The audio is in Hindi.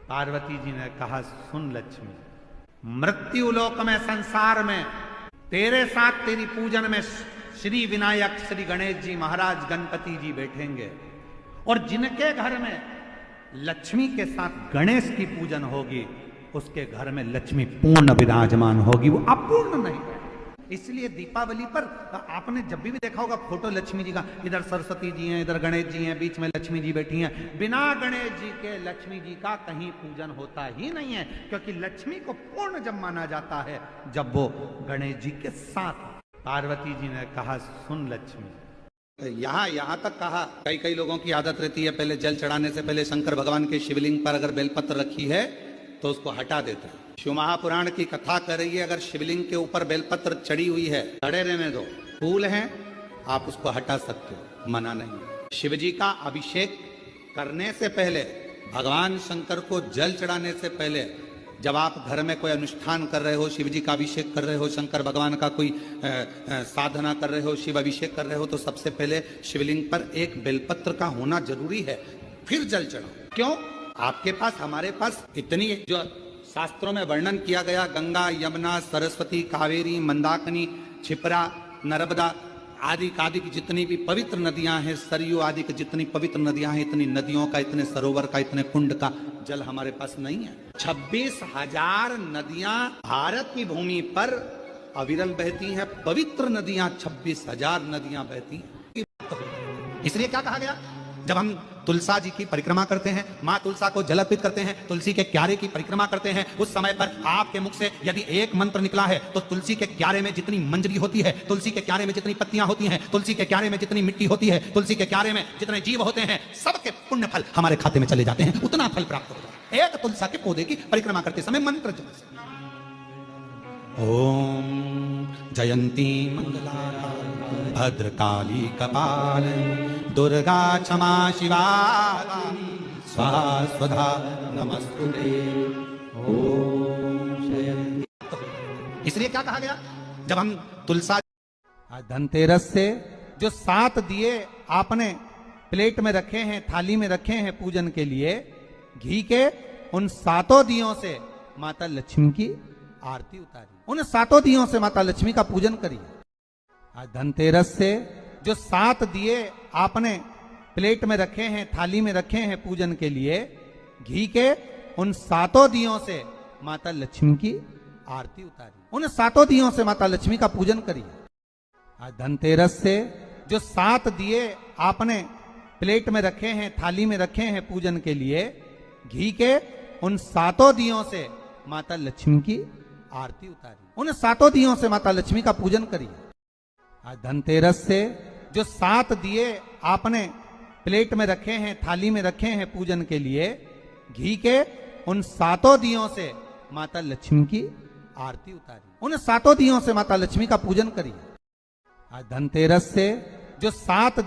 पार्वती जी ने कहा, सुन लक्ष्मी, मृत्यु लोक में, संसार में तेरे साथ तेरी पूजन में श्री विनायक, श्री गणेश जी महाराज, गणपति जी बैठेंगे, और जिनके घर में लक्ष्मी के साथ गणेश की पूजन होगी उसके घर में लक्ष्मी पूर्ण विराजमान होगी, वो अपूर्ण नहीं है। इसलिए दीपावली पर आपने जब भी देखा होगा फोटो लक्ष्मी जी का, इधर सरस्वती जी हैं, इधर गणेश जी हैं, बीच में लक्ष्मी जी बैठी हैं। बिना गणेश जी के लक्ष्मी जी का कहीं पूजन होता ही नहीं है, क्योंकि लक्ष्मी को पूर्ण जब माना जाता है जब वो गणेश जी के साथ। पार्वती जी ने कहा, सुन लक्ष्मी, यहाँ तक कहा, कई लोगों की आदत रहती है पहले जल चढ़ाने से पहले शंकर भगवान के शिवलिंग पर अगर बेलपत्र रखी है तो उसको हटा देते हैं। शिव महापुराण की कथा कर रही है, अगर शिवलिंग के ऊपर बेलपत्र चढ़ी हुई है, खड़े रहने दो, फूल हैं, आप उसको हटा सकते हो, मना नहीं। शिव जी का अभिषेक करने से पहले, भगवान शंकर को जल चढ़ाने से पहले, जब आप घर में कोई अनुष्ठान कर रहे हो, शिव जी का अभिषेक कर रहे हो, शंकर भगवान का कोई साधना कर रहे हो, शिव अभिषेक कर रहे हो, तो सबसे पहले शिवलिंग पर एक बेलपत्र का होना जरूरी है, फिर जल चढ़ाओ। क्यों? आपके पास, हमारे पास इतनी, जो शास्त्रों में वर्णन किया गया, गंगा, यमुना, सरस्वती, कावेरी, मंदाकिनी, क्षिप्रा, नर्मदा आदि की जितनी भी पवित्र नदियां हैं, सरयू आदि की जितनी पवित्र नदियां हैं, इतनी नदियों का, इतने सरोवर का, इतने कुंड का जल हमारे पास नहीं है। 26,000 नदियां भारत की भूमि पर अविरल बहती हैं, पवित्र नदियां 26,000 नदियां बहती हैं। इसलिए क्या कहा गया, जब हम तुलसा जी की परिक्रमा करते हैं, माँ तुलसा को जल अर्पित करते हैं, तुलसी के क्यारे की परिक्रमा करते हैं, उस समय पर आपके मुख से यदि एक मंत्र निकला है तो तुलसी के क्यारे में जितनी मंजरी होती है, तुलसी के क्यारे में जितनी पत्तियां होती हैं, तुलसी के क्यारे में जितनी मिट्टी होती है, तुलसी के क्यारे में जितने जीव होते हैं, सबके पुण्य फल हमारे खाते में चले जाते हैं, उतना फल प्राप्त होता है एक तुलसा के पौधे की परिक्रमा करते समय मंत्र जप से। ओम जयंती मंगला भद्रकाली कपाल दुर्गा क्षमा शिवा स्वाहा स्वधा नमस्तुते। ओम। इसलिए क्या कहा गया, जब हम तुलसा, धनतेरस से जो 7 दिए आपने प्लेट में रखे हैं, थाली में रखे हैं पूजन के लिए, घी के उन 7 दियों से माता लक्ष्मी की आरती उतारी, उन 7 दियों से माता लक्ष्मी का पूजन करिए। आज धनतेरस से जो 7 दिए आपने प्लेट में रखे हैं, थाली में रखे हैं पूजन के लिए, घी के उन 7 दियों से माता लक्ष्मी की आरती उतारी, उन 7 दियों से माता लक्ष्मी का पूजन करिए। आज धनतेरस से जो 7 दिए आपने प्लेट में रखे हैं, थाली में रखे हैं पूजन के लिए, घी के उन 7 दियों से माता लक्ष्मी की आरती उतारी, उन 7 दियों से माता लक्ष्मी का पूजन करिए। आज धनतेरस से जो 7 दिए आपने प्लेट में रखे हैं, थाली में रखे हैं पूजन के लिए, घी के उन 7 दियों से माता लक्ष्मी की आरती उतारी, उन 7 दियों से माता लक्ष्मी का पूजन करिए। आज धनतेरस से जो 7